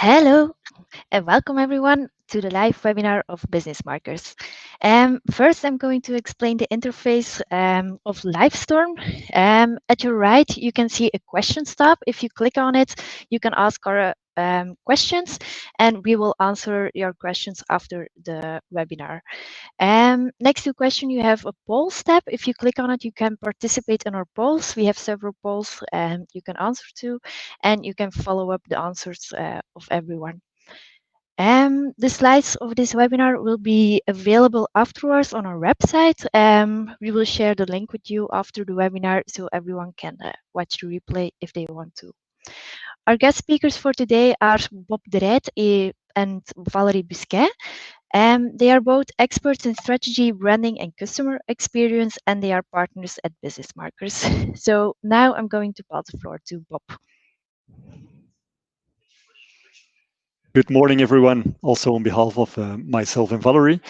Hello and welcome everyone to the live webinar of Business Markers. First, I'm going to explain the interface of Livestorm. At your right, you can see a questions tab. If you click on it, you can ask our questions and we will answer your questions after the webinar. Next to question, you have a polls tab. If you click on it, you can participate in our polls. We have several polls you can answer to, and you can follow up the answers of everyone. The slides of this webinar will be available afterwards on our website. We will share the link with you after the webinar so everyone can watch the replay if they want to. Our guest speakers for today are Bob de Rijt and Valerie Busquet. They are both experts in strategy, branding, and customer experience, and they are partners at Business Markers. So now I'm going to pass the floor to Bob. Good morning, everyone. Also on behalf of myself and Valerie.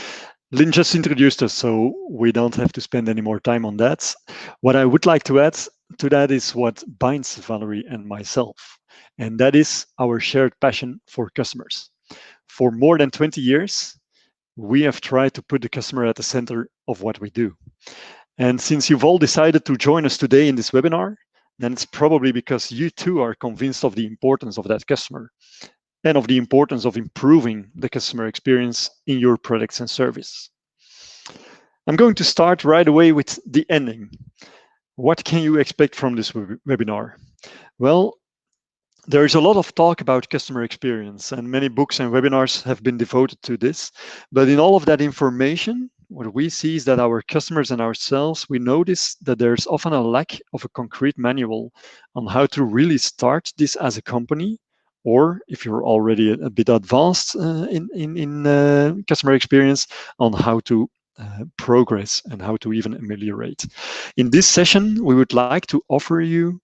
Lynn just introduced us, so we don't have to spend any more time on that. What I would like to add to that is what binds Valerie and myself, and that is our shared passion for customers. For more than 20 years, we have tried to put the customer at the center of what we do. And since you've all decided to join us today in this webinar, then it's probably because you too are convinced of the importance of that customer and of the importance of improving the customer experience in your products and service. I'm going to start right away with the ending. What can you expect from this webinar? Well, there is a lot of talk about customer experience, and many books and webinars have been devoted to this. But in all of that information, what we see is that our customers and ourselves, we notice that there's often a lack of a concrete manual on how to really start this as a company, or if you're already a bit advanced in customer experience, on how to progress and how to even ameliorate. In this session, we would like to offer you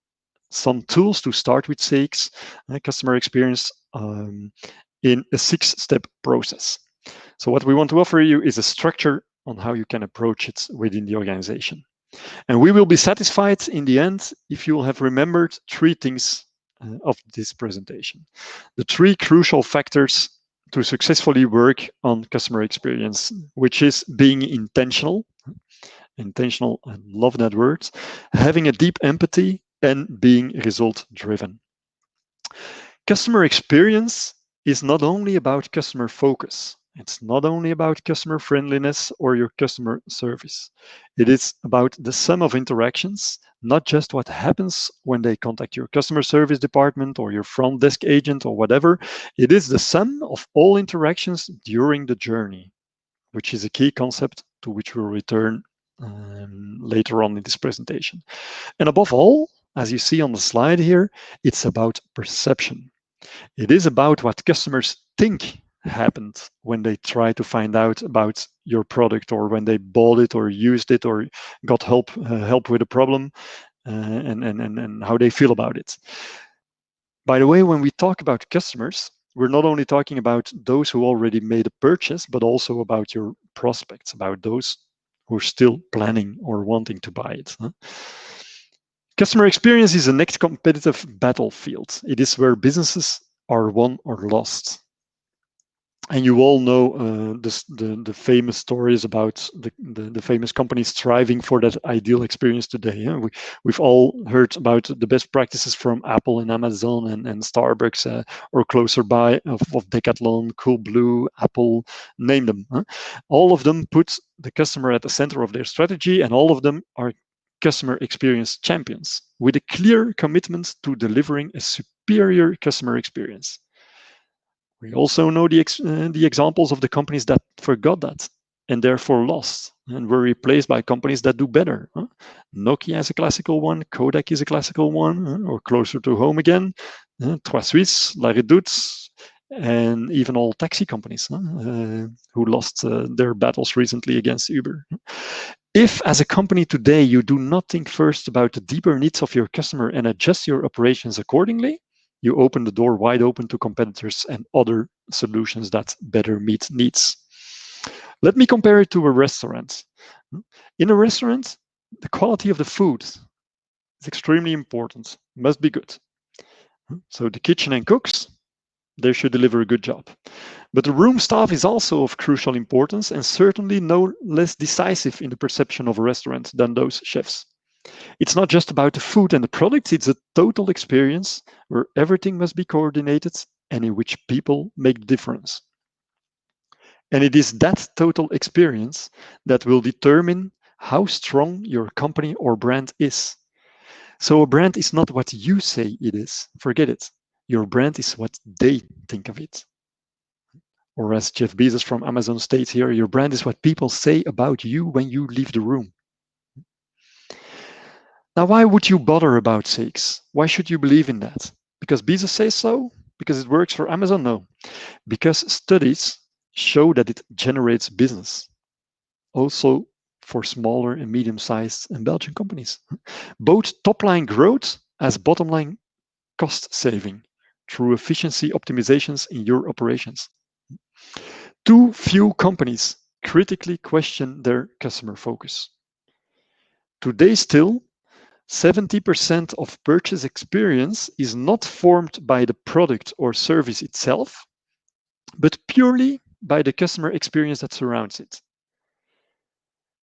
some tools to start with CX, customer experience, in a 6-step process. So what we want to offer you is a structure on how you can approach it within the organization. And we will be satisfied in the end if you will have remembered 3 things of this presentation. The 3 crucial factors to successfully work on customer experience, which is being intentional, I love that word, having a deep empathy, and being result driven. Customer experience is not only about customer focus. It's not only about customer friendliness or your customer service. It is about the sum of interactions, not just what happens when they contact your customer service department or your front desk agent or whatever. It is the sum of all interactions during the journey, which is a key concept to which we'll return later on in this presentation. And above all, as you see on the slide here, it's about perception. It is about what customers think happened when they try to find out about your product, or when they bought it or used it or got help with a problem, and how they feel about it. By the way, when we talk about customers, we're not only talking about those who already made a purchase, but also about your prospects, about those who are still planning or wanting to buy it. Customer experience is the next competitive battlefield. It is where businesses are won or lost. And you all know the famous stories about the famous companies striving for that ideal experience today. Yeah? We've all heard about the best practices from Apple and Amazon and Starbucks, or closer by of Decathlon, Coolblue, Apple, name them. Huh? All of them put the customer at the center of their strategy, and all of them are customer experience champions with a clear commitment to delivering a superior customer experience. We also know the examples of the companies that forgot that and therefore lost and were replaced by companies that do better. Nokia is a classical one, Kodak is a classical one, or closer to home again, Trois Suisses, La Redoute, and even all taxi companies who lost their battles recently against Uber. If, as a company today, you do not think first about the deeper needs of your customer and adjust your operations accordingly, you open the door wide open to competitors and other solutions that better meet needs. Let me compare it to a restaurant. In a restaurant, the quality of the food is extremely important, must be good. So the kitchen and cooks They should deliver a good job. But the room staff is also of crucial importance and certainly no less decisive in the perception of a restaurant than those chefs. It's not just about the food and the products, it's a total experience where everything must be coordinated and in which people make the difference. And it is that total experience that will determine how strong your company or brand is. So a brand is not what you say it is. Forget it. Your brand is what they think of it. Or as Jeff Bezos from Amazon states here, your brand is what people say about you when you leave the room. Now, why would you bother about sakes? Why should you believe in that? Because Bezos says so? Because it works for Amazon? No. Because studies show that it generates business. Also for smaller and medium-sized and Belgian companies. Both top-line growth as bottom-line cost saving through efficiency optimizations in your operations. Too few companies critically question their customer focus. Today still, 70% of purchase experience is not formed by the product or service itself, but purely by the customer experience that surrounds it.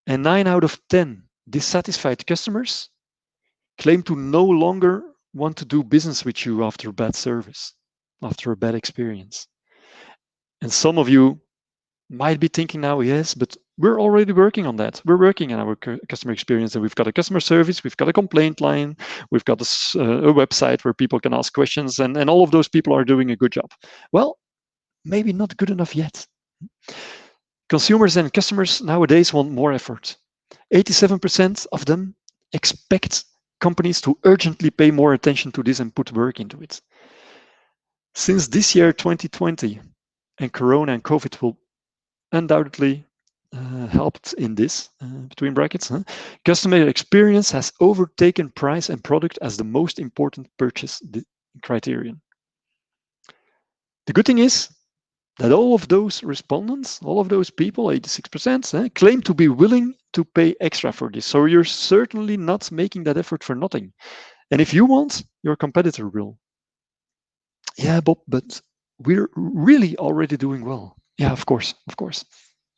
And 9 out of 10 dissatisfied customers claim to no longer want to do business with you after a bad service, after a bad experience. And some of you might be thinking now, yes, but we're already working on that. We're working on our customer experience, and we've got a customer service, we've got a complaint line, we've got a website where people can ask questions, and all of those people are doing a good job. Well, maybe not good enough yet. Consumers and customers nowadays want more effort. 87% of them expect companies to urgently pay more attention to this and put work into it. Since this year, 2020, and Corona and COVID will undoubtedly helped in this, between brackets, customer experience has overtaken price and product as the most important purchase criterion. The good thing is that all of those respondents, all of those people, 86%, claim to be willing to pay extra for this. So you're certainly not making that effort for nothing. And if you want, your competitor will. Yeah, Bob, but we're really already doing well. Yeah, of course, of course.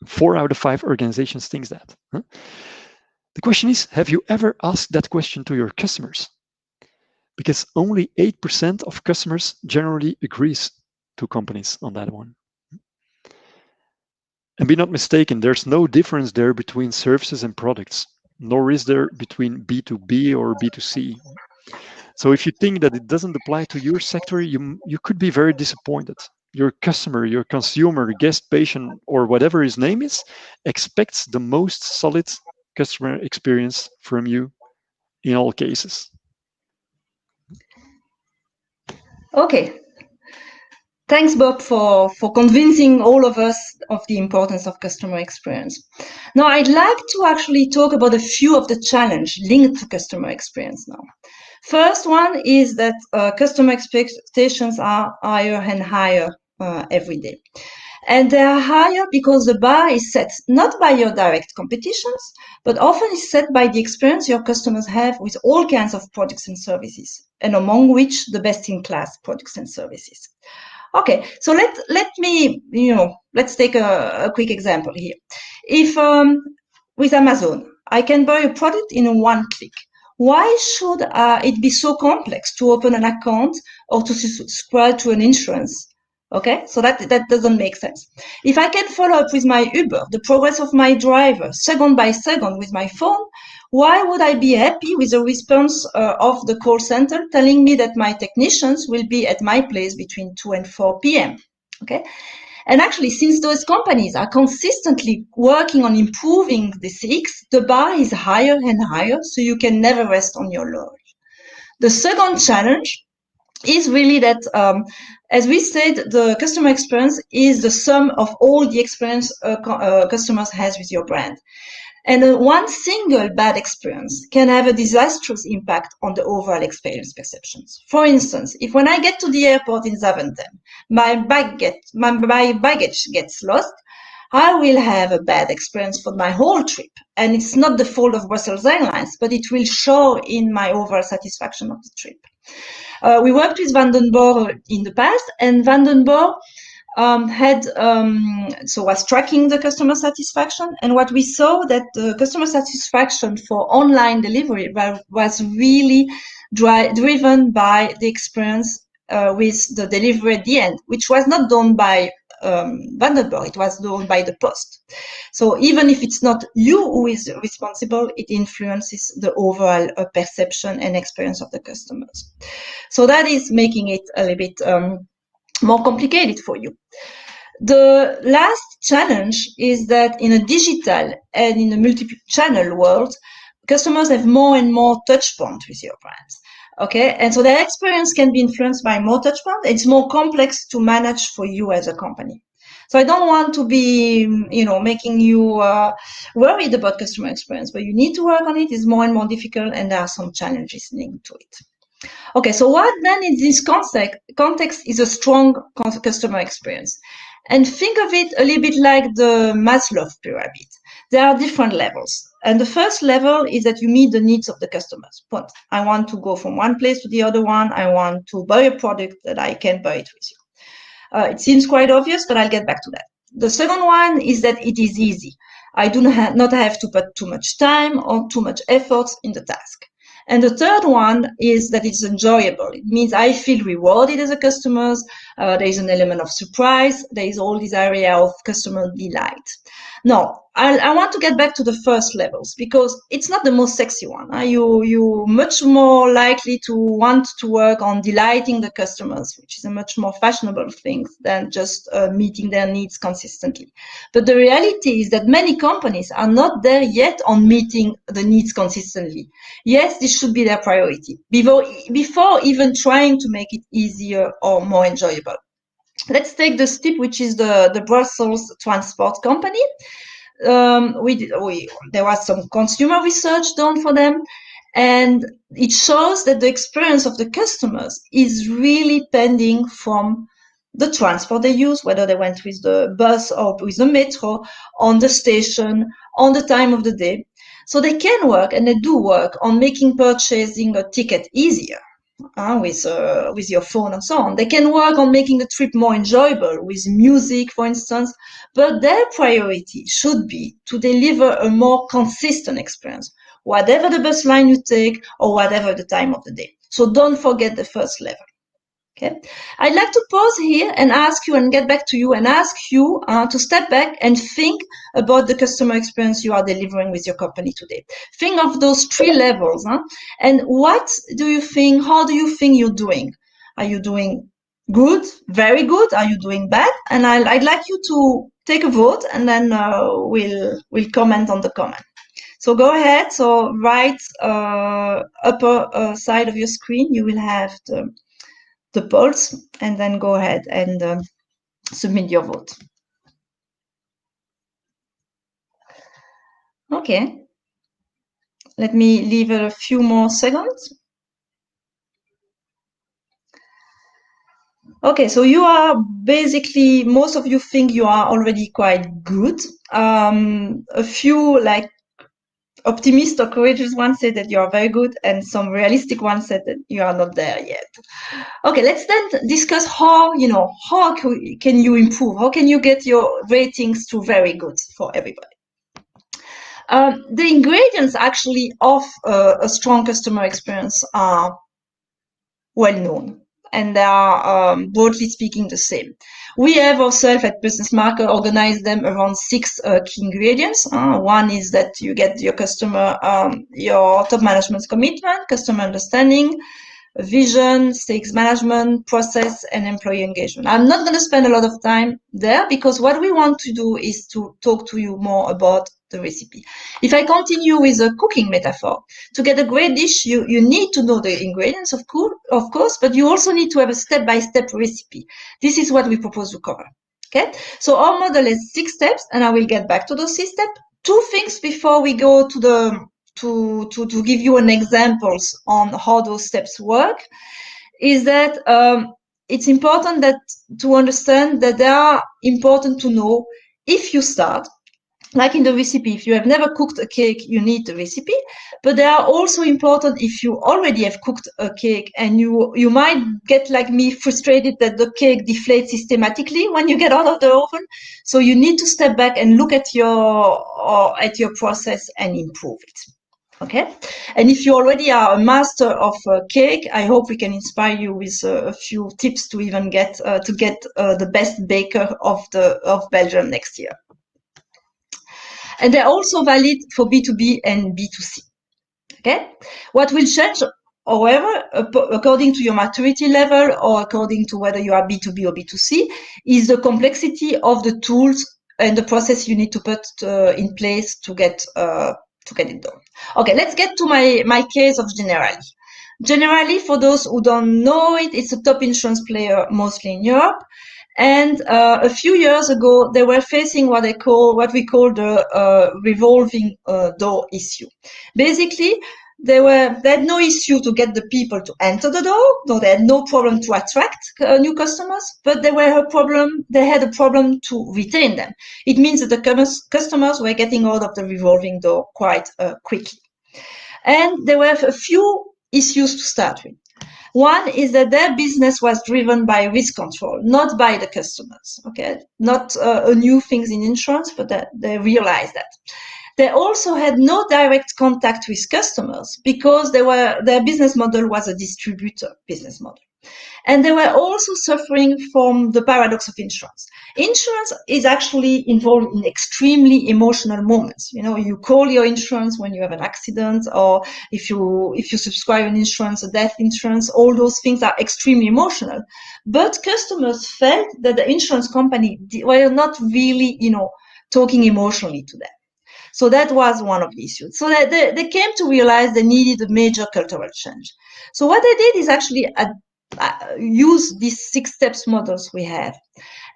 4 out of 5 organizations think that. The question is, have you ever asked that question to your customers? Because only 8% of customers generally agrees to companies on that one. And be not mistaken, there's no difference there between services and products, nor is there between B2B or B2C. So if you think that it doesn't apply to your sector, you could be very disappointed. Your customer, your consumer, guest, patient, or whatever his name is, expects the most solid customer experience from you in all cases. Okay. Thanks, Bob, for convincing all of us of the importance of customer experience. Now, I'd like to actually talk about a few of the challenges linked to customer experience now. First one is that customer expectations are higher and higher every day. And they are higher because the bar is set not by your direct competitions, but often is set by the experience your customers have with all kinds of products and services, and among which the best-in-class products and services. Okay, so let's take a quick example here. If with Amazon, I can buy a product in one click, why should it be so complex to open an account or to subscribe to an insurance? Okay, so that doesn't make sense. If I can follow up with my Uber, the progress of my driver, second by second with my phone, why would I be happy with the response of the call center telling me that my technicians will be at my place between 2 and 4 p.m.? Okay. And actually, since those companies are consistently working on improving the CX, the bar is higher and higher, so you can never rest on your laurels. The second challenge is really that, as we said, the customer experience is the sum of all the experience customers has with your brand. And one single bad experience can have a disastrous impact on the overall experience perceptions. For instance, if when I get to the airport in Zaventem, my baggage gets lost, I will have a bad experience for my whole trip. And it's not the fault of Brussels Airlines, but it will show in my overall satisfaction of the trip. We worked with Vandenborg in the past, and Vandenborg was tracking the customer satisfaction, and what we saw that the customer satisfaction for online delivery was really driven by the experience with the delivery at the end, which was not done by Vandenborg, it was done by the post. So even if it's not you who is responsible, it influences the overall perception and experience of the customers. So that is making it a little bit more complicated for you. The last challenge is that in a digital and in a multi-channel world, customers have more and more touch points with your brands. Okay, and so their experience can be influenced by more touch points. It's more complex to manage for you as a company. So I don't want to be, making you worried about customer experience, but you need to work on it. It's more and more difficult, and there are some challenges linked to it. Okay, so what then in this context is a strong customer experience? And think of it a little bit like the Maslow pyramid. There are different levels. And the first level is that you meet the needs of the customers. Point. I want to go from one place to the other one. I want to buy a product that I can buy it with you. It seems quite obvious, but I'll get back to that. The second one is that it is easy. I do not have to put too much time or too much effort in the task. And the third one is that it's enjoyable. It means I feel rewarded as a customer. There is an element of surprise. There is all this area of customer delight. Now, I want to get back to the first levels because it's not the most sexy one. You're much more likely to want to work on delighting the customers, which is a much more fashionable thing than just meeting their needs consistently. But the reality is that many companies are not there yet on meeting the needs consistently. Yes, this should be their priority before even trying to make it easier or more enjoyable. Let's take the STIP, which is the Brussels Transport Company. There was some consumer research done for them, and it shows that the experience of the customers is really pending from the transport they use, whether they went with the bus or with the metro, on the station, on the time of the day. So they can work, and they do work, on making purchasing a ticket easier. With your phone and so on. They can work on making the trip more enjoyable with music, for instance, but their priority should be to deliver a more consistent experience, whatever the bus line you take or whatever the time of the day. So don't forget the first level. Okay, I'd like to pause here and ask you and get back to you and ask you to step back and think about the customer experience you are delivering with your company today. Think of those three levels, and what do you think, how do you think you're doing? Are you doing good, very good? Are you doing bad? And I'd like you to take a vote, and then we'll comment on the comment. So go ahead. So right upper side of your screen, you will have the polls, and then go ahead and submit your vote. Okay. Let me leave it a few more seconds. Okay, so you are basically, most of you think you are already quite good. A few like optimist or courageous ones say that you are very good, and some realistic ones said that you are not there yet. Okay, let's then discuss how can you improve? How can you get your ratings to very good for everybody? The ingredients actually of a strong customer experience are well known, and they are broadly speaking the same. We have ourselves at Business Market organized them around 6 key ingredients. One is that you get your customer, your top management's commitment, customer understanding, vision, stakes management, process, and employee engagement. I'm not going to spend a lot of time there because what we want to do is to talk to you more about the recipe. If I continue with a cooking metaphor, to get a great dish, you need to know the ingredients, of course, but you also need to have a step-by-step recipe. This is what we propose to cover. Okay, so our model is 6 steps, and I will get back to those 6 steps. 2 things before we go to the to give you an examples on how those steps work is that it's important that to understand that they are important to know if you start, like in the recipe, if you have never cooked a cake, you need the recipe. But they are also important if you already have cooked a cake, and you might get, like me, frustrated that the cake deflates systematically when you get out of the oven. So you need to step back and look at your process and improve it. Okay, and if you already are a master of cake, I hope we can inspire you with a few tips to even get the best baker of Belgium next year. And they're also valid for B2B and B2C. Okay, what will change, however, according to your maturity level or according to whether you are B2B or B2C, is the complexity of the tools and the process you need to put in place to get it done. Okay, let's get to my case of Generali. Generali, for those who don't know it, it's a top insurance player mostly in Europe. And a few years ago, they were facing what we call the revolving door issue. Basically, they had no issue to get the people to enter the door, so they had no problem to attract new customers, but they had a problem to retain them. It means that the customers were getting out of the revolving door quite quickly. And there were a few issues to start with. One is that their business was driven by risk control, not by the customers. Okay, not a new thing in insurance, but that they realized that. They also had no direct contact with customers because their business model was a distributor business model. And they were also suffering from the paradox of insurance. Insurance is actually involved in extremely emotional moments. You know, you call your insurance when you have an accident, or if you subscribe an insurance, a death insurance, all those things are extremely emotional. But customers felt that the insurance company were not really, talking emotionally to them. So that was one of the issues. So they came to realize they needed a major cultural change. So what they did is actually use these 6 steps models we have.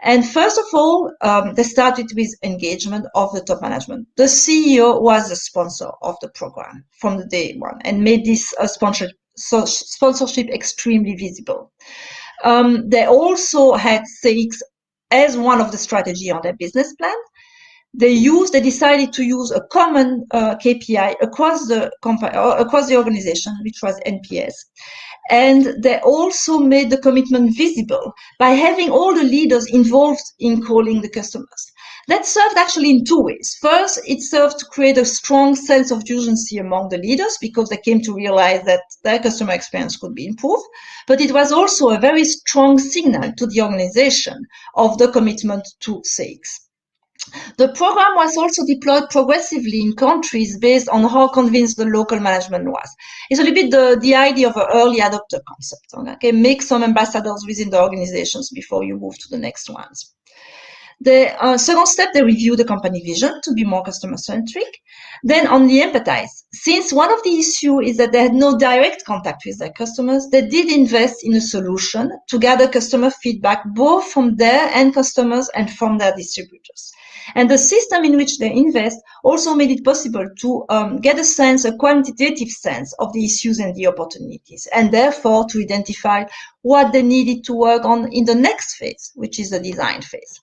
And first of all, they started with engagement of the top management. The CEO was the sponsor of the program from the day one and made this sponsorship extremely visible. They also had CX as one of the strategy on their business plan. They decided to use a common KPI across the organization, which was NPS. And they also made the commitment visible by having all the leaders involved in calling the customers. That served actually in 2 ways. First, it served to create a strong sense of urgency among the leaders because they came to realize that their customer experience could be improved. But it was also a very strong signal to the organization of the commitment to sales. The program was also deployed progressively in countries based on how convinced the local management was. It's a little bit the idea of an early adopter concept. Okay, make some ambassadors within the organizations before you move to the next ones. The second step, they review the company vision to be more customer-centric. Then on the empathize, since one of the issues is that they had no direct contact with their customers, they did invest in a solution to gather customer feedback both from their end customers and from their distributors. And the system in which they invest also made it possible to get a quantitative sense of the issues and the opportunities, and therefore to identify what they needed to work on in the next phase, which is the design phase.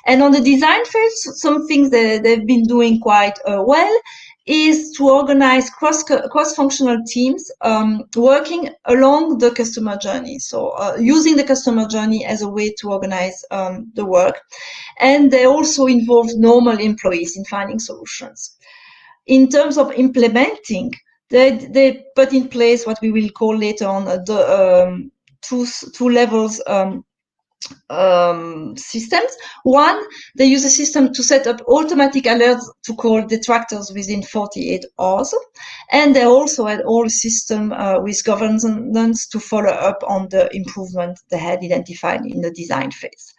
And on the design phase, some things that they've been doing quite well is to organize cross-functional teams working along the customer journey. So using the customer journey as a way to organize the work. And they also involve normal employees in finding solutions. In terms of implementing, they put in place what we will call later on the two levels systems. One, they use a system to set up automatic alerts to call detractors within 48 hours. And they also had all system with governance to follow up on the improvement they had identified in the design phase.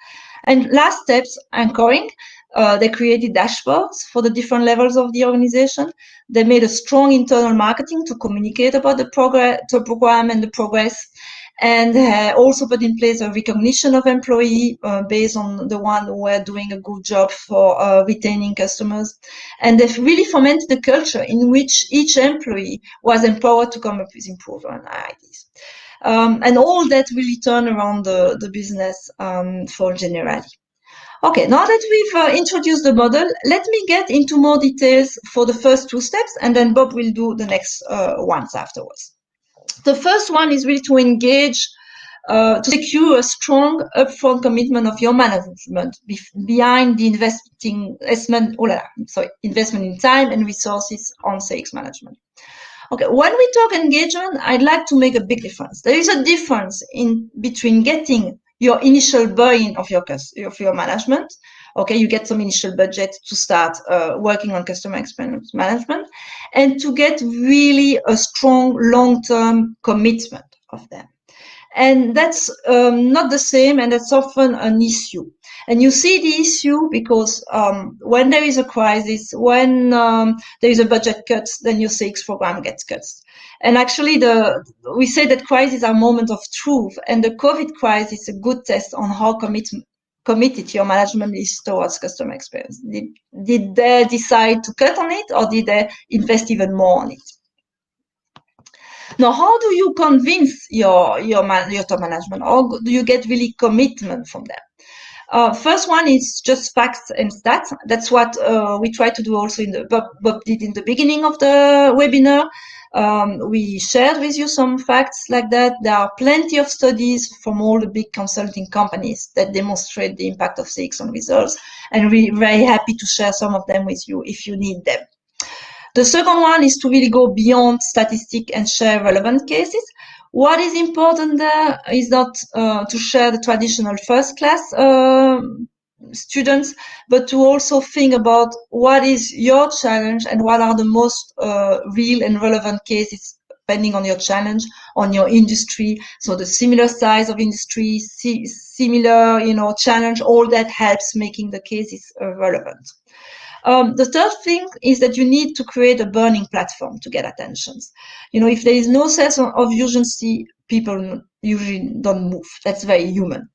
And last steps, anchoring. They created dashboards for the different levels of the organization. They made a strong internal marketing to communicate about the program and the progress. And also put in place a recognition of employee based on the one who were doing a good job for retaining customers. And they've really fomented a culture in which each employee was empowered to come up with improvement ideas. And all that really turned around the business for Generali. Okay, now that we've introduced the model, let me get into more details for the first two steps, and then Bob will do the next ones afterwards. The first one is really to engage, to secure a strong upfront commitment of your management behind the investment in time and resources on CX management. Okay, when we talk engagement, I'd like to make a big difference. There is a difference between getting your initial buy-in of your management. Okay, you get some initial budget to start working on customer experience management, and to get really a strong long-term commitment of them. And that's not the same, and that's often an issue. And you see the issue because when there is a crisis, when there is a budget cut, then your CX program gets cut. And actually, we say that crises are moments of truth, and the COVID crisis is a good test on how committed your management is towards customer experience. Did they decide to cut on it, or did they invest even more on it? Now, how do you convince your top management, or do you get really commitment from them? First one is just facts and stats. That's what we try to do also Bob did in the beginning of the webinar. We shared with you some facts like that. There are plenty of studies from all the big consulting companies that demonstrate the impact of CX on results, and we're very happy to share some of them with you if you need them. The second one is to really go beyond statistics and share relevant cases. What is important there is not to share the traditional first-class students, but to also think about what is your challenge and what are the most real and relevant cases depending on your challenge, on your industry. So the similar size of industry, similar, challenge, all that helps making the cases relevant. The third thing is that you need to create a burning platform to get attentions. If there is no sense of urgency, people usually don't move. That's very human.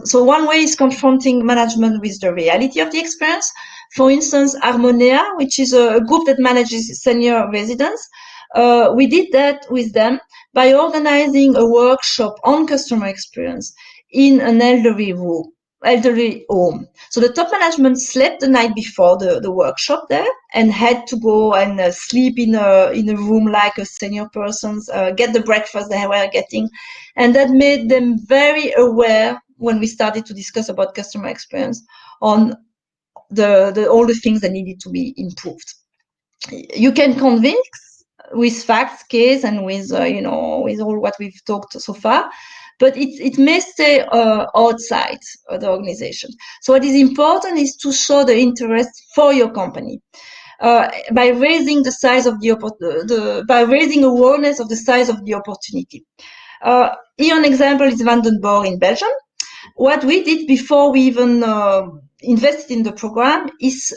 So one way is confronting management with the reality of the experience. For instance, Harmonia, which is a group that manages senior residents, we did that with them by organizing a workshop on customer experience in an elderly home. So the top management slept the night before the workshop there and had to go and sleep in a room like a senior person's, get the breakfast they were getting. And that made them very aware when we started to discuss about customer experience on all the things that needed to be improved. You can convince with facts, case, and with all what we've talked so far, but it may stay outside the organization. So what is important is to show the interest for your company by raising the size of by raising awareness of the size of the opportunity. Here an example is Vandenborg in Belgium. What we did before we even invested in the program is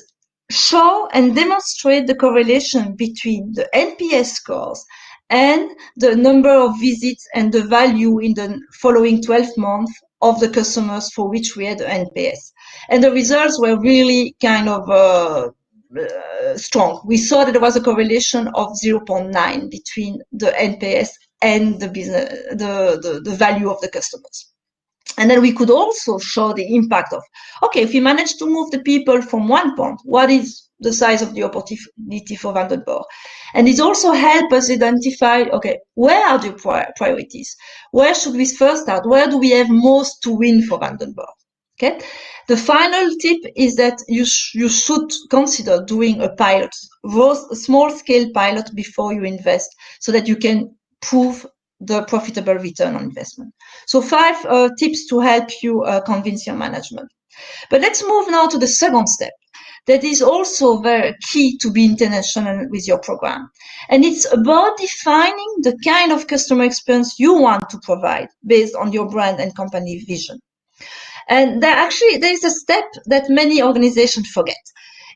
show and demonstrate the correlation between the NPS scores and the number of visits and the value in the following 12 months of the customers for which we had the NPS. And the results were really kind of strong. We saw that there was a correlation of 0.9 between the NPS and the value of the customers. And then we could also show the impact of, okay, if we manage to move the people from one point, what is the size of the opportunity for Vandenborg? And it also helps us identify, okay, where are the priorities? Where should we first start? Where do we have most to win for Vandenborg? Okay. The final tip is that you should consider doing a pilot, a small-scale pilot before you invest, so that you can prove the profitable return on investment. So 5 tips to help you convince your management. But let's move now to the second step. That is also very key to be intentional with your program. And it's about defining the kind of customer experience you want to provide based on your brand and company vision. And there is a step that many organizations forget.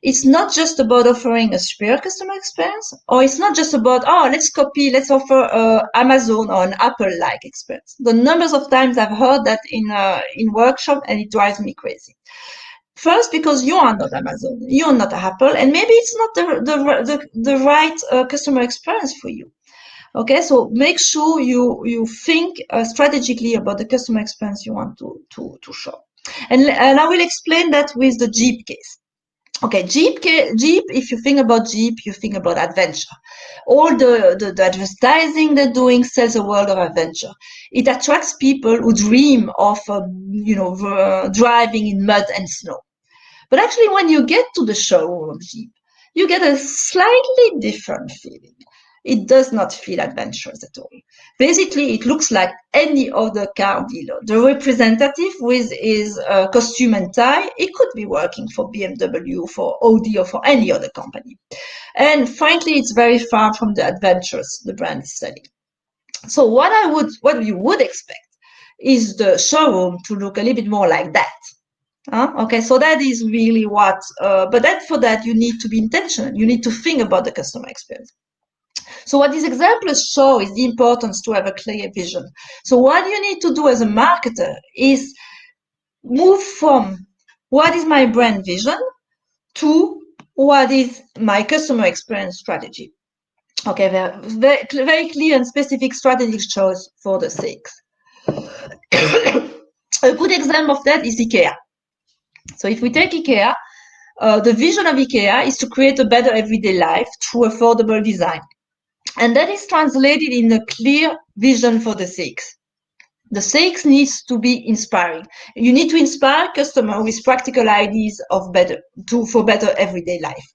It's not just about offering a superior customer experience, or it's not just about, let's offer Amazon or an Apple-like experience. The numbers of times I've heard that in workshop, and it drives me crazy. First, because you are not Amazon, you are not Apple, and maybe it's not the right customer experience for you. Okay, so make sure you think strategically about the customer experience you want to show. And I will explain that with the Jeep case. Okay, Jeep, if you think about Jeep, you think about adventure. All the advertising they're doing sells a world of adventure. It attracts people who dream of, driving in mud and snow. But actually, when you get to the showroom of Jeep, you get a slightly different feeling. It does not feel adventurous at all. Basically, it looks like any other car dealer. The representative with his costume and tie, he could be working for BMW, for Audi, or for any other company. And frankly, it's very far from the adventures the brand is selling. So what you would expect is the showroom to look a little bit more like that. Okay, so that is really what, but for that, you need to be intentional. You need to think about the customer experience. So what these examples show is the importance to have a clear vision. So what you need to do as a marketer is move from what is my brand vision to what is my customer experience strategy. Okay, very clear and specific strategic choice for the six. A good example of that is Ikea. So if we take Ikea, the vision of Ikea is to create a better everyday life through affordable design. And that is translated in a clear vision for the six. The six needs to be inspiring. You need to inspire customers with practical ideas for better everyday life.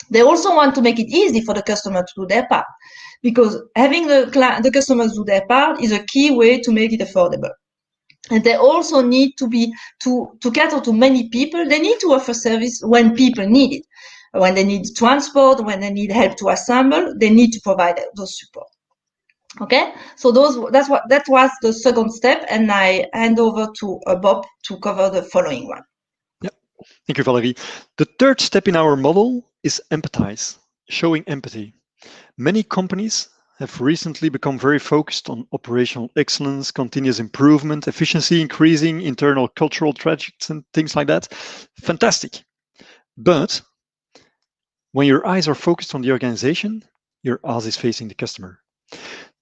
They also want to make it easy for the customer to do their part, because having the customers do their part is a key way to make it affordable. And they also need to cater to many people. They need to offer service when people need it. When they need transport, when they need help to assemble, they need to provide those support. Okay, so that was the second step, and I hand over to Bob to cover the following one. Yeah, thank you, Valerie. The third step in our model is empathize, showing empathy. Many companies have recently become very focused on operational excellence, continuous improvement, efficiency increasing, internal cultural trajectories, and things like that. Fantastic. But when your eyes are focused on the organization, your ass is facing the customer.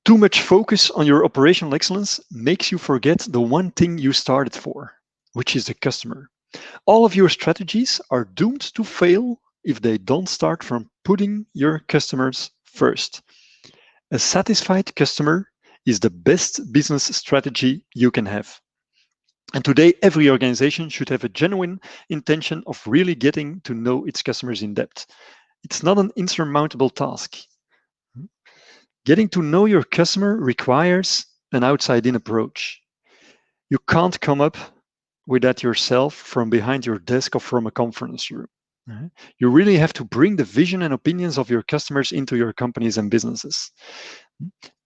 Too much focus on your operational excellence makes you forget the one thing you started for, which is the customer. All of your strategies are doomed to fail if they don't start from putting your customers first. A satisfied customer is the best business strategy you can have. And today, every organization should have a genuine intention of really getting to know its customers in depth. It's not an insurmountable task. Getting to know your customer requires an outside-in approach. You can't come up with that yourself from behind your desk or from a conference room. You really have to bring the vision and opinions of your customers into your companies and businesses.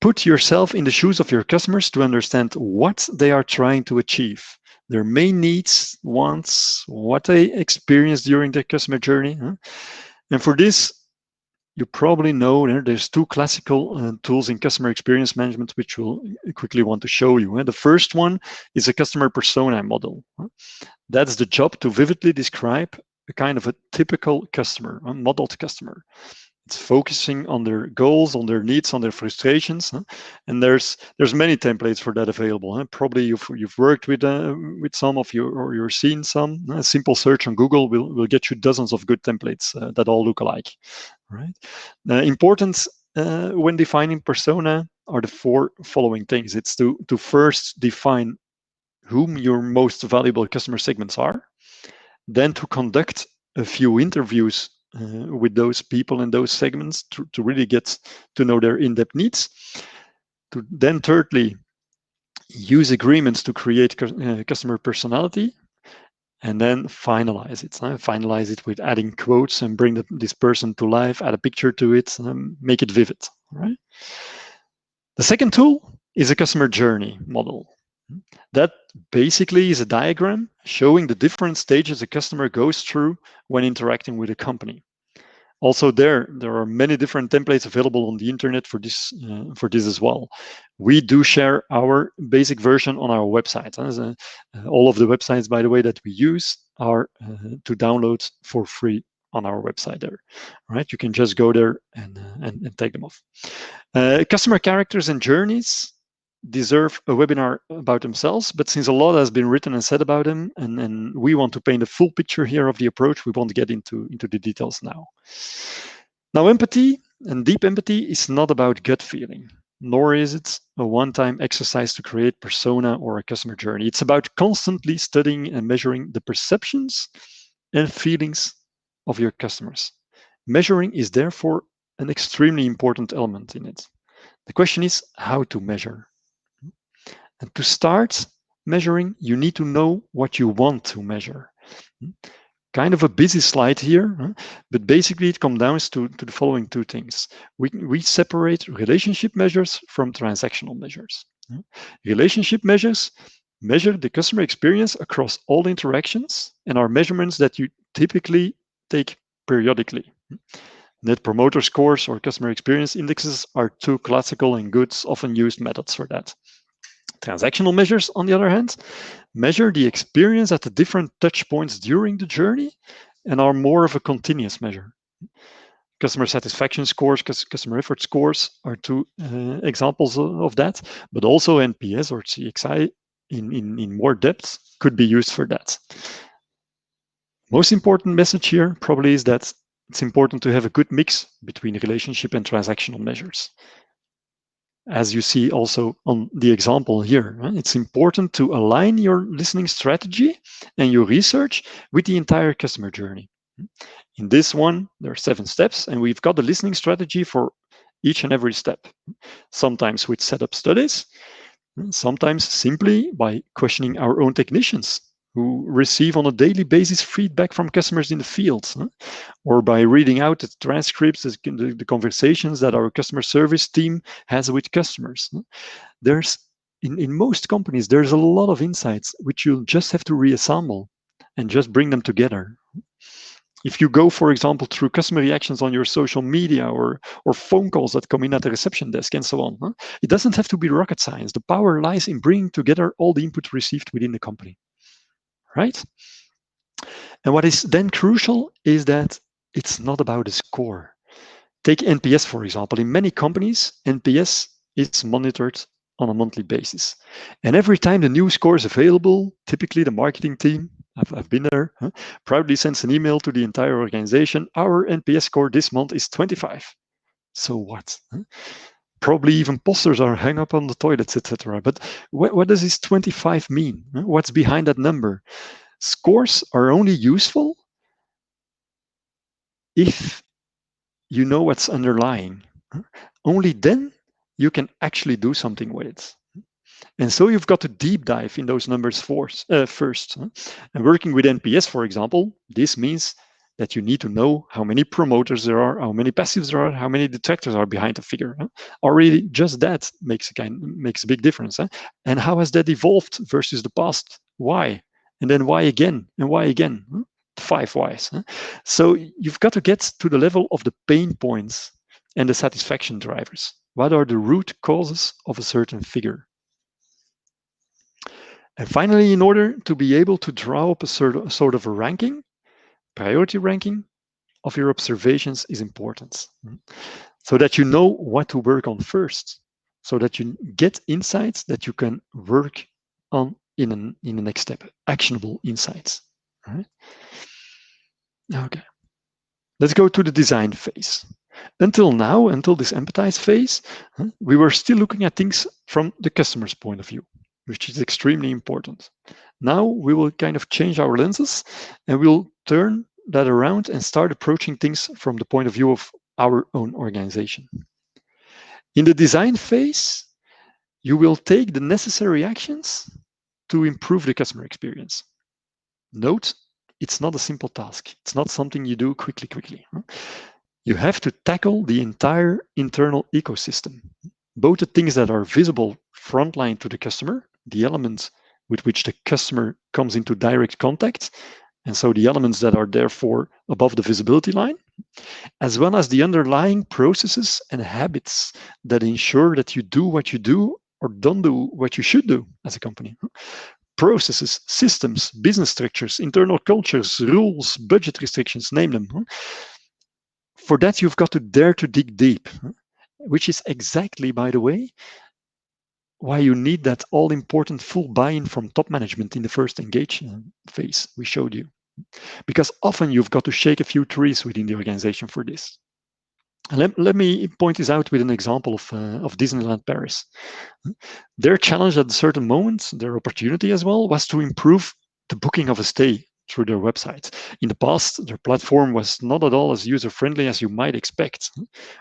Put yourself in the shoes of your customers to understand what they are trying to achieve, their main needs, wants, what they experience during their customer journey. And for this, you probably know there's two classical tools in customer experience management, which we'll quickly want to show you. The first one is a customer persona model. That's the job to vividly describe a kind of a typical customer, a modeled customer. It's focusing on their goals, on their needs, on their frustrations, and there's many templates for that available. Probably you've worked with some of you, or you're seeing some. A simple search on Google will get you dozens of good templates that all look alike. Right? Important when defining persona are the four following things. It's to first define whom your most valuable customer segments are, then to conduct a few interviews with those people in those segments to really get to know their in-depth needs. Then thirdly, use agreements to create customer personality, and then finalize it. Finalize it with adding quotes and bring this person to life, add a picture to it, make it vivid. Right? The second tool is a customer journey model. That basically is a diagram showing the different stages a customer goes through when interacting with a company. Also, there are many different templates available on the internet for this as well. We do share our basic version on our website. All of the websites, by the way, that we use are to download for free on our website there. Right? You can just go there and take them off. Customer characters and journeys deserve a webinar about themselves, but since a lot has been written and said about them, and we want to paint a full picture here of the approach, we won't get into the details now. Now, empathy and deep empathy is not about gut feeling, nor is it a one-time exercise to create persona or a customer journey. It's about constantly studying and measuring the perceptions and feelings of your customers. Measuring is therefore an extremely important element in it. The question is how to measure. And to start measuring, you need to know what you want to measure. Kind of a busy slide here, but basically it comes down to the following two things. We separate relationship measures from transactional measures. Relationship measures measure the customer experience across all interactions and are measurements that you typically take periodically. Net promoter scores or customer experience indexes are two classical and good, often used methods for that. Transactional measures, on the other hand, measure the experience at the different touch points during the journey and are more of a continuous measure. Customer satisfaction scores, customer effort scores are two examples of that, but also NPS or CXI in more depth could be used for that. Most important message here probably is that it's important to have a good mix between relationship and transactional measures. As you see also on the example here, it's important to align your listening strategy and your research with the entire customer journey. In this one, there are 7 steps, and we've got the listening strategy for each and every step. Sometimes with setup studies, sometimes simply by questioning our own technicians who receive on a daily basis feedback from customers in the field, or by reading out the transcripts, the conversations that our customer service team has with customers. There's in most companies, there's a lot of insights which you'll just have to reassemble and just bring them together. If you go, for example, through customer reactions on your social media or phone calls that come in at the reception desk and so on, it doesn't have to be rocket science. The power lies in bringing together all the input received within the company, right? And what is then crucial is that it's not about a score. Take NPS, for example. In many companies, NPS is monitored on a monthly basis. And every time the new score is available, typically the marketing team, I've been there, proudly sends an email to the entire organization. Our NPS score this month is 25. So what? Probably even posters are hung up on the toilets, etc. But what does this 25 mean? What's behind that number? Scores are only useful if you know what's underlying. Only then you can actually do something with it. And so you've got to deep dive in those numbers first. And working with NPS, for example, this means that you need to know how many promoters there are, how many passives there are, how many detractors are behind the figure. Already just that makes a big difference. And how has that evolved versus the past? Why? And then why again? And why again? 5 whys. So you've got to get to the level of the pain points and the satisfaction drivers. What are the root causes of a certain figure? And finally, in order to be able to draw up a sort of a ranking, priority ranking of your observations is important, so that you know what to work on first, so that you get insights that you can work on in the next step, actionable insights. All right? Okay. Let's go to the design phase. Until now, until this empathize phase, we were still looking at things from the customer's point of view, which is extremely important. Now we will kind of change our lenses and we'll turn that around and start approaching things from the point of view of our own organization. In the design phase, you will take the necessary actions to improve the customer experience. Note, it's not a simple task. It's not something you do quickly. You have to tackle the entire internal ecosystem, both the things that are visible frontline to the customer, the elements with which the customer comes into direct contact, and so the elements that are therefore above the visibility line, as well as the underlying processes and habits that ensure that you do what you do or don't do what you should do as a company. Processes, systems, business structures, internal cultures, rules, budget restrictions, name them. For that, you've got to dare to dig deep, which is exactly, by the way, why you need that all-important full buy-in from top management in the first engage phase we showed you. Because often you've got to shake a few trees within the organization for this. And let me point this out with an example of Disneyland Paris. Their challenge at a certain moment, their opportunity as well, was to improve the booking of a stay through their website. In the past, their platform was not at all as user-friendly as you might expect.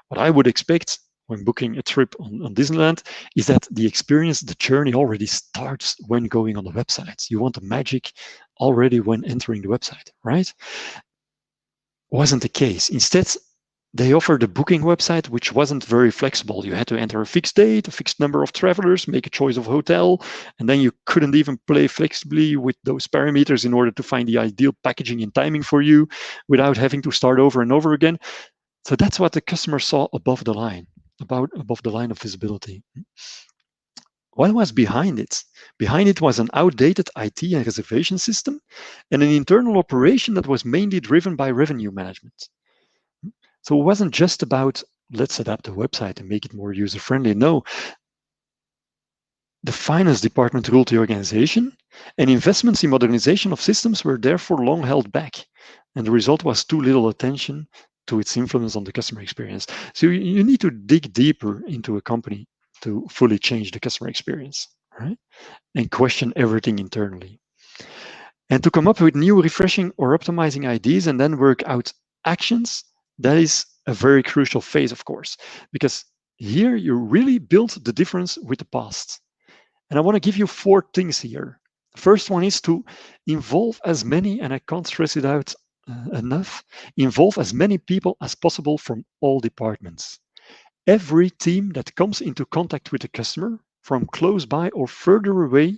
What I would expect when booking a trip on Disneyland is that the experience, the journey already starts when going on the website. You want the magic already when entering the website, right? Wasn't the case. Instead, they offered a booking website which wasn't very flexible. You had to enter a fixed date, a fixed number of travelers, make a choice of hotel, and then you couldn't even play flexibly with those parameters in order to find the ideal packaging and timing for you without having to start over and over again. So that's what the customer saw above the line, above the line of visibility. What was behind it? Behind it was an outdated IT and reservation system and an internal operation that was mainly driven by revenue management. So it wasn't just about, let's adapt the website and make it more user-friendly. No, the finance department ruled the organization, and investments in modernization of systems were therefore long held back. And the result was too little attention to its influence on the customer experience. So you need to dig deeper into a company to fully change the customer experience, right? And question everything internally. And to come up with new, refreshing, or optimizing ideas and then work out actions, that is a very crucial phase, of course, because here you really build the difference with the past. And I want to give you 4 things here. The first one is to involve as many, and I can't stress it out enough, involve as many people as possible from all departments. Every team that comes into contact with the customer, from close by or further away,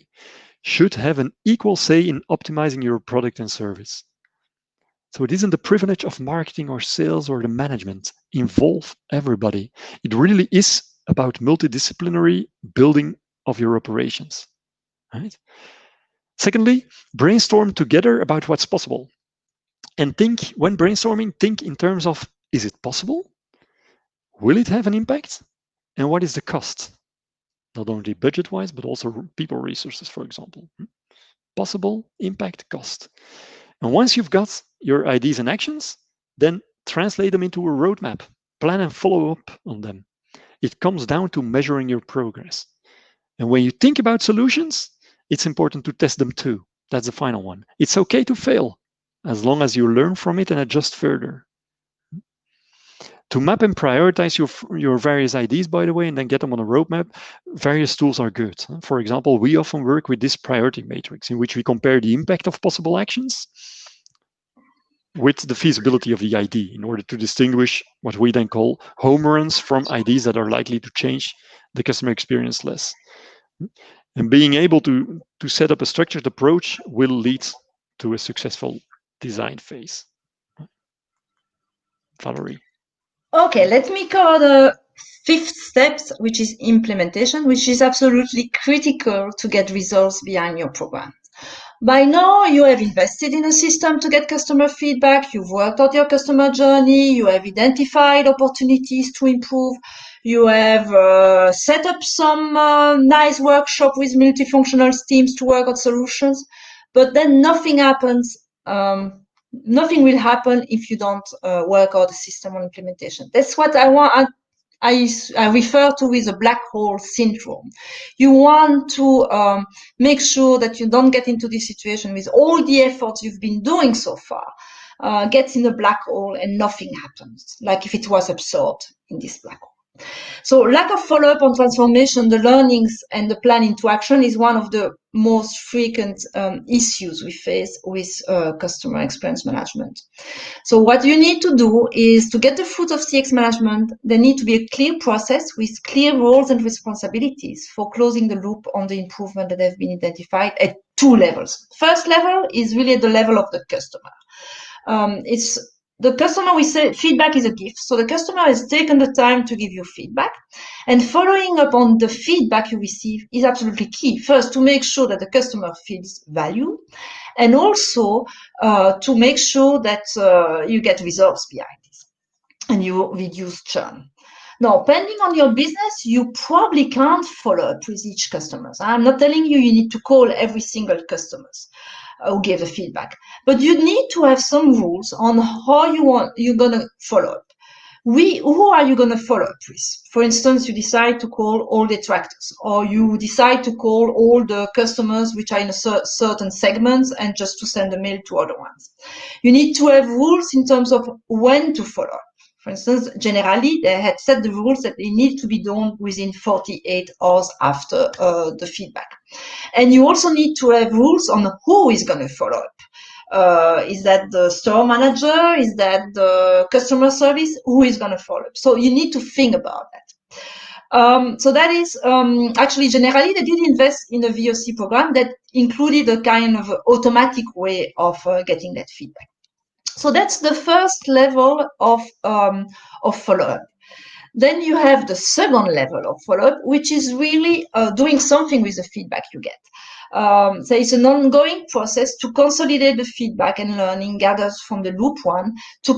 should have an equal say in optimizing your product and service. So it isn't the privilege of marketing or sales or the management. Involve everybody. It really is about multidisciplinary building of your operations, right? Secondly, brainstorm together about what's possible. And think, when brainstorming, think in terms of, is it possible? Will it have an impact? And what is the cost? Not only budget-wise, but also people resources, for example. Possible, impact, cost. And once you've got your ideas and actions, then translate them into a roadmap, plan and follow up on them. It comes down to measuring your progress. And when you think about solutions, it's important to test them too. That's the final one. It's okay to fail, as long as you learn from it and adjust further. To map and prioritize your various ideas, by the way, and then get them on a roadmap, various tools are good. For example, we often work with this priority matrix in which we compare the impact of possible actions with the feasibility of the ID in order to distinguish what we then call home runs from ideas that are likely to change the customer experience less. And being able to set up a structured approach will lead to a successful design phase. Valerie. Okay, let me cover the 5th step, which is implementation, which is absolutely critical to get results behind your program. By now, you have invested in a system to get customer feedback, you've worked out your customer journey, you have identified opportunities to improve, you have set up some nice workshop with multifunctional teams to work on solutions, but then nothing happens. Nothing will happen if you don't work out the system on implementation. That's what I refer to with the black hole syndrome. You want to make sure that you don't get into this situation with all the efforts you've been doing so far, gets in a black hole and nothing happens, like if it was absorbed in this black hole. So lack of follow-up on transformation, the learnings and the plan into action is one of the most frequent issues we face with customer experience management. So what you need to do is to get the fruit of CX management, there need to be a clear process with clear roles and responsibilities for closing the loop on the improvement that have been identified at 2 levels. First level is really at the level of the customer. It's the customer, we say feedback is a gift. So the customer has taken the time to give you feedback, and following up on the feedback you receive is absolutely key. First, to make sure that the customer feels valued, and also to make sure that you get results behind this and you reduce churn. Now, depending on your business, you probably can't follow up with each customer. I'm not telling you need to call every single customer who gave the feedback, but you need to have some rules on how you're gonna follow up. Who are you going to follow up with? For instance, you decide to call all detractors, or you decide to call all the customers which are in a certain segments and just to send a mail to other ones. You need to have rules in terms of when to follow up. For instance, generally, they had set the rules that they need to be done within 48 hours after the feedback. And you also need to have rules on who is going to follow up. Is that the store manager? Is that the customer service? Who is going to follow up? So you need to think about that. So that is actually generally they did invest in a VOC program that included a kind of automatic way of getting that feedback. So that's the first level of follow-up. Then you have the second level of follow-up, which is really doing something with the feedback you get. So it's an ongoing process to consolidate the feedback and learning gathered from the loop one to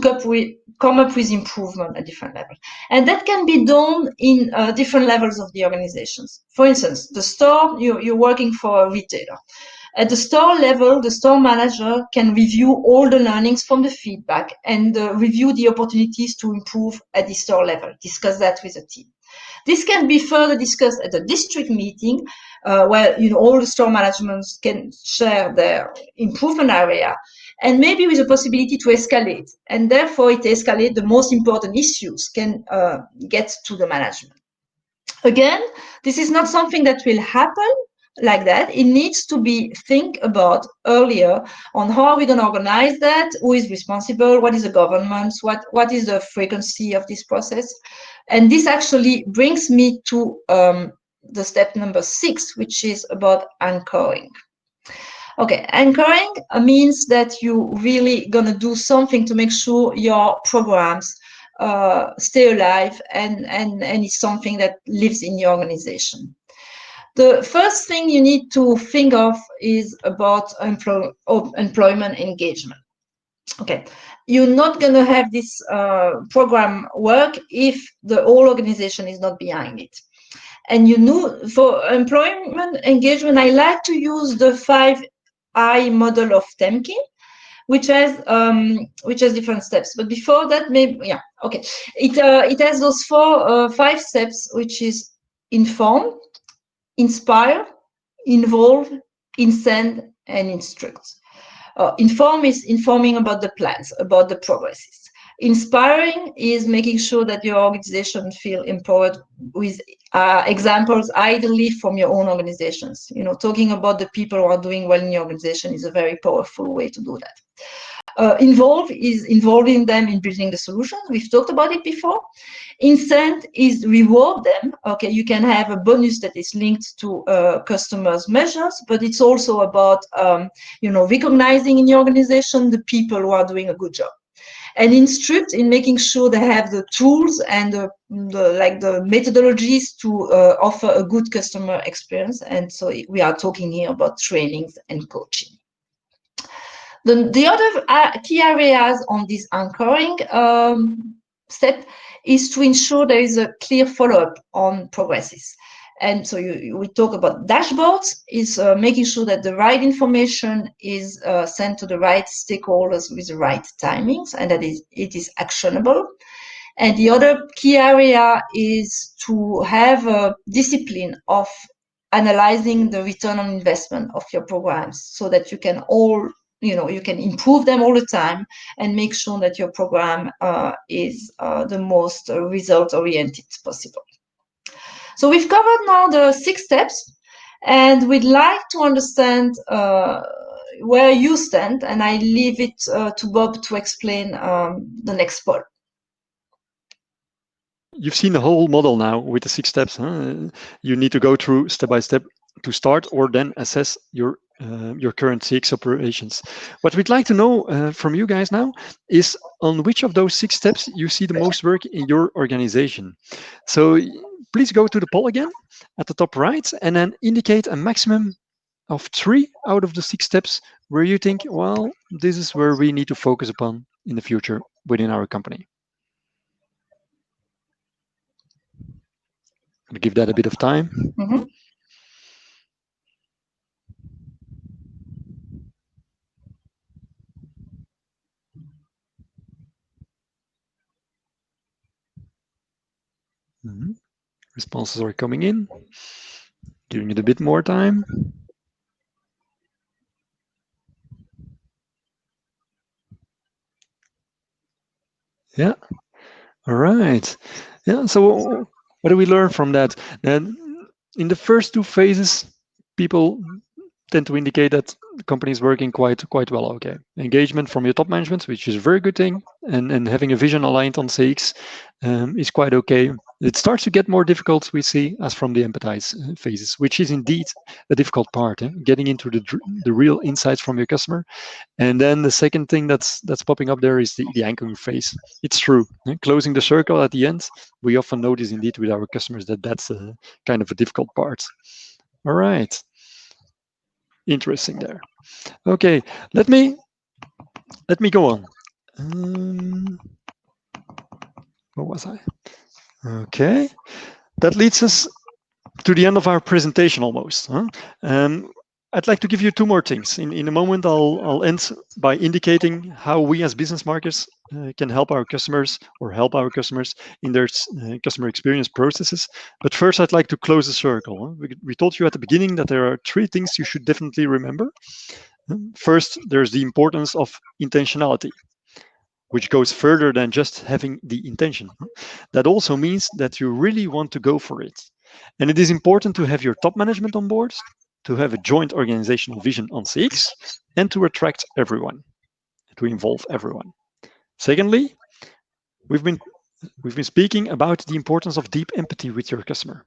come up with improvement at different levels. And that can be done in different levels of the organizations. For instance, the store, you're working for a retailer. At the store level, the store manager can review all the learnings from the feedback and review the opportunities to improve at the store level, discuss that with the team. This can be further discussed at a district meeting where all the store managements can share their improvement area and maybe with a possibility to escalate. And therefore, it escalates the most important issues can get to the management. Again, this is not something that will happen like that. It needs to be think about earlier on how are we going to organize that, who is responsible, what is the governance, what is the frequency of this process. And this actually brings me to the step number 6, which is about anchoring. Okay, anchoring means that you really going to do something to make sure your programs stay alive and it's something that lives in your organization. The first thing you need to think of is about employment engagement. Okay, you're not going to have this program work if the whole organization is not behind it. And for employment engagement, I like to use the 5I model of Temkin, which has different steps. But before that, it has those 5 steps, which is inform, inspire, involve, incent, and instruct. Inform is informing about the plans, about the progresses. Inspiring is making sure that your organization feel empowered with examples ideally from your own organizations. Talking about the people who are doing well in your organization is a very powerful way to do that. Involve is involving them in building the solutions. We've talked about it before. Incent is reward them. Okay, you can have a bonus that is linked to customers' measures, but it's also about recognizing in your organization the people who are doing a good job. And instruct in making sure they have the tools and the methodologies to offer a good customer experience. And so we are talking here about trainings and coaching. The other key areas on this anchoring step is to ensure there is a clear follow-up on progresses. And so we talk about dashboards, is making sure that the right information is sent to the right stakeholders with the right timings and that it is actionable. And the other key area is to have a discipline of analyzing the return on investment of your programs so that you can you can improve them all the time and make sure that your program is the most result-oriented possible. So we've covered now the 6 steps, and we'd like to understand where you stand, and I leave it to Bob to explain the next part. You've seen the whole model now with the 6 steps. You need to go through step by step to start or then assess your current CX operations. What we'd like to know from you guys now is on which of those 6 steps you see the most work in your organization. So please go to the poll again at the top right and then indicate a maximum of 3 out of the 6 steps where you think, well, this is where we need to focus upon in the future within our company. I'll give that a bit of time. Mm-hmm. Responses are coming in. Giving it a bit more time. Yeah. All right. Yeah. So what do we learn from that? And in the first two phases, people tend to indicate that the company is working quite well. Okay, engagement from your top management, which is a very good thing, and having a vision aligned on CX is quite okay. It starts to get more difficult, we see, as from the empathize phases, which is indeed a difficult part, getting into the real insights from your customer. And then the second thing that's popping up there is the anchoring phase. It's true. Closing the circle at the end, we often notice indeed with our customers that that's a kind of a difficult part. All right. Interesting there. Okay, let me go on. Where was I? Okay, that leads us to the end of our presentation almost. I'd like to give you two more things. In a moment, I'll end by indicating how we as business marketers can help our customers in their customer experience processes. But first, I'd like to close the circle. We told you at the beginning that there are three things you should definitely remember. First, there's the importance of intentionality, which goes further than just having the intention. That also means that you really want to go for it. And it is important to have your top management on board, to have a joint organizational vision on CX, and to attract everyone, to involve everyone. Secondly, we've been speaking about the importance of deep empathy with your customer.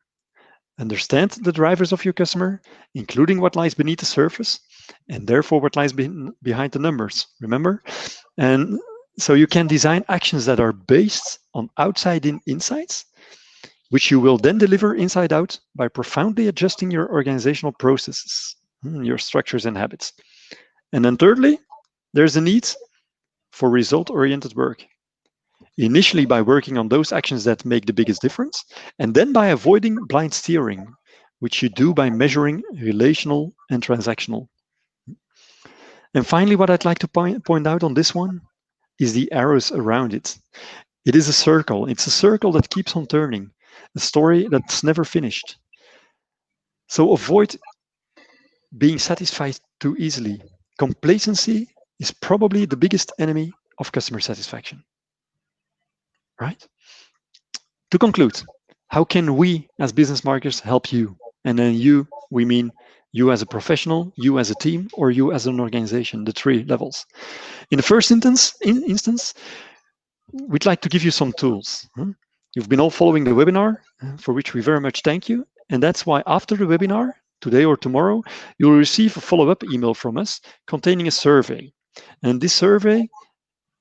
Understand the drivers of your customer, including what lies beneath the surface, and therefore what lies behind the numbers. Remember? And so you can design actions that are based on outside in insights, which you will then deliver inside out by profoundly adjusting your organizational processes, your structures and habits. And then thirdly, there's a need for result-oriented work. Initially by working on those actions that make the biggest difference, and then by avoiding blind steering, which you do by measuring relational and transactional. And finally, what I'd like to point out on this one is the arrows around it. It is a circle. It's a circle that keeps on turning, a story that's never finished. So avoid being satisfied too easily. Complacency is probably the biggest enemy of customer satisfaction. Right? To conclude, how can we as business marketers help you? And then you, we mean you as a professional, you as a team, or you as an organization, the three levels. In the first instance, we'd like to give you some tools. You've been all following the webinar, for which we very much thank you. And that's why after the webinar, today or tomorrow, you'll receive a follow-up email from us containing a survey. And this survey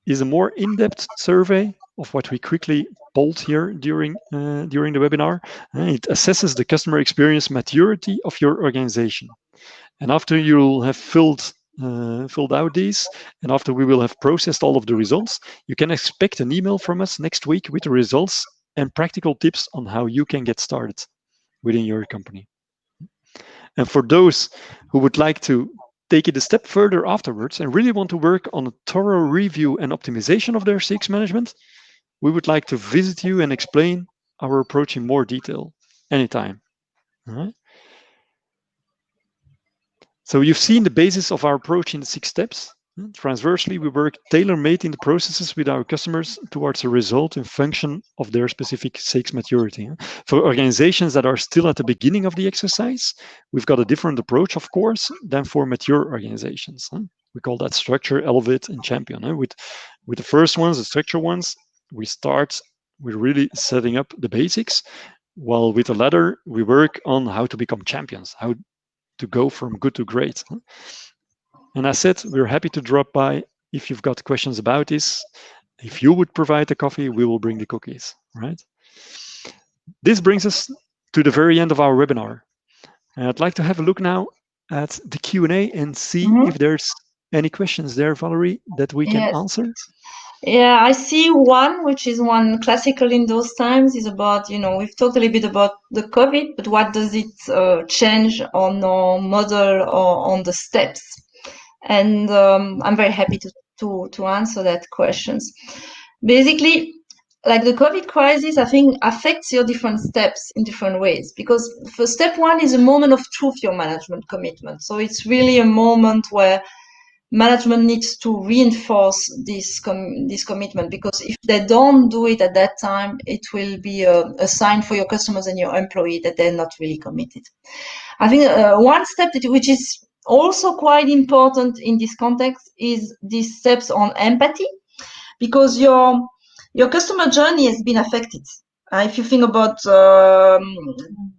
is a more in-depth survey of what we quickly polled here during the webinar. It assesses the customer experience maturity of your organization. And after you'll have filled out these, and after we will have processed all of the results, you can expect an email from us next week with the results and practical tips on how you can get started within your company. And for those who would like to take it a step further afterwards and really want to work on a thorough review and optimization of their CX management, we would like to visit you and explain our approach in more detail anytime. All right? So you've seen the basis of our approach in the 6 steps. Transversely, we work tailor-made in the processes with our customers towards a result in function of their specific CX maturity. For organizations that are still at the beginning of the exercise, we've got a different approach, of course, than for mature organizations. We call that structure, elevate, and champion. With the first ones, the structure ones, we start with really setting up the basics, while with the latter, we work on how to become champions, how to go from good to great. And I said, we're happy to drop by if you've got questions about this. If you would provide the coffee, we will bring the cookies, right? This brings us to the very end of our webinar. And I'd like to have a look now at the Q&A and see if there's any questions there, Valerie, that we can answer. Yeah, I see one, which is one classical in those times, is about, we've talked a little bit about the COVID, but what does it change on our model or on the steps? And I'm very happy to answer that questions. Basically, like the COVID crisis, I think affects your different steps in different ways, because for step one is a moment of truth, your management commitment. So it's really a moment where management needs to reinforce this commitment, because if they don't do it at that time, it will be a sign for your customers and your employee that they're not really committed. I think one step which is also quite important in this context is these steps on empathy, because your customer journey has been affected. If you think about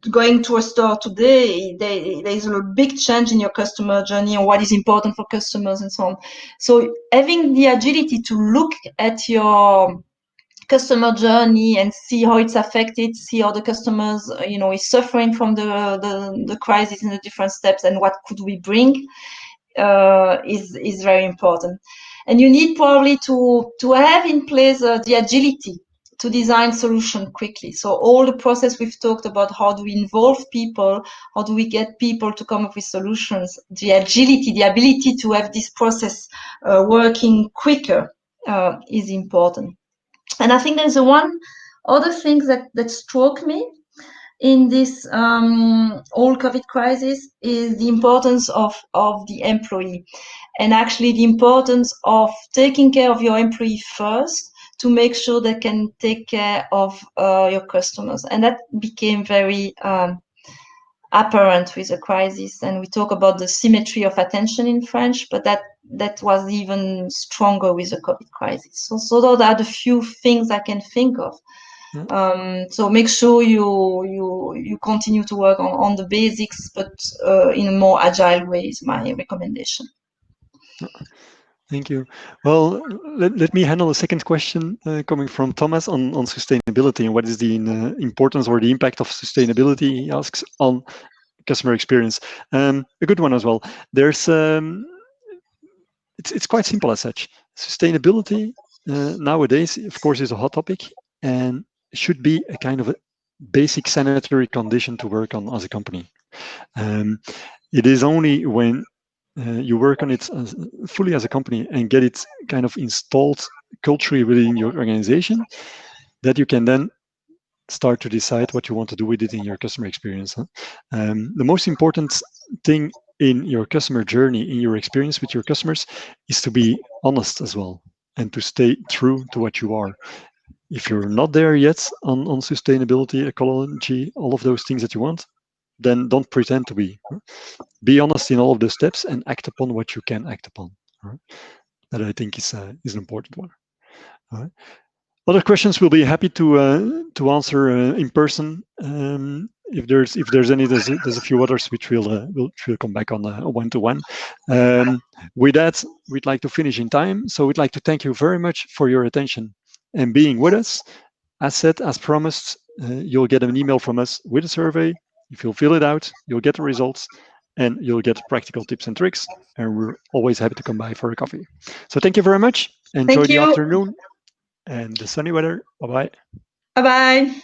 going to a store today, there is a big change in your customer journey and what is important for customers and so on. So having the agility to look at your customer journey and see how it's affected, see how the customers, is suffering from the crisis in the different steps, and what could we bring, is very important. And you need probably to have in place the agility to design solution quickly. So all the process we've talked about, how do we involve people, how do we get people to come up with solutions, the agility, the ability to have this process working quicker is important. And I think there's one other thing that struck me in this whole COVID crisis is the importance of the employee, and actually the importance of taking care of your employee first to make sure they can take care of your customers. And that became very apparent with the crisis. And we talk about the symmetry of attention in French, but that was even stronger with the COVID crisis. So those are the few things I can think of. So make sure you continue to work on the basics, but in a more agile way is my recommendation. Thank you. Well, let me handle a second question coming from Thomas on sustainability and what is the importance or the impact of sustainability, he asks, on customer experience. A good one as well. There's it's quite simple as such. Sustainability nowadays, of course, is a hot topic and should be a kind of a basic sanitary condition to work on as a company. It is only when you work on it fully as a company and get it kind of installed culturally within your organization that you can then start to decide what you want to do with it in your customer experience. The most important thing in your customer journey, in your experience with your customers, is to be honest as well and to stay true to what you are. If you're not there yet on sustainability, ecology, all of those things that you want, then don't pretend to be. Be honest in all of the steps and act upon what you can act upon. That I think is an important one. All right. Other questions we'll be happy to answer in person. If there's any, there's a few others which we'll come back on one-to-one. With that, we'd like to finish in time. So we'd like to thank you very much for your attention and being with us. As said, as promised, you'll get an email from us with a survey. If you'll fill it out, you'll get the results and you'll get practical tips and tricks. And we're always happy to come by for a coffee. So thank you very much. Enjoy the afternoon and the sunny weather. Bye-bye. Bye-bye.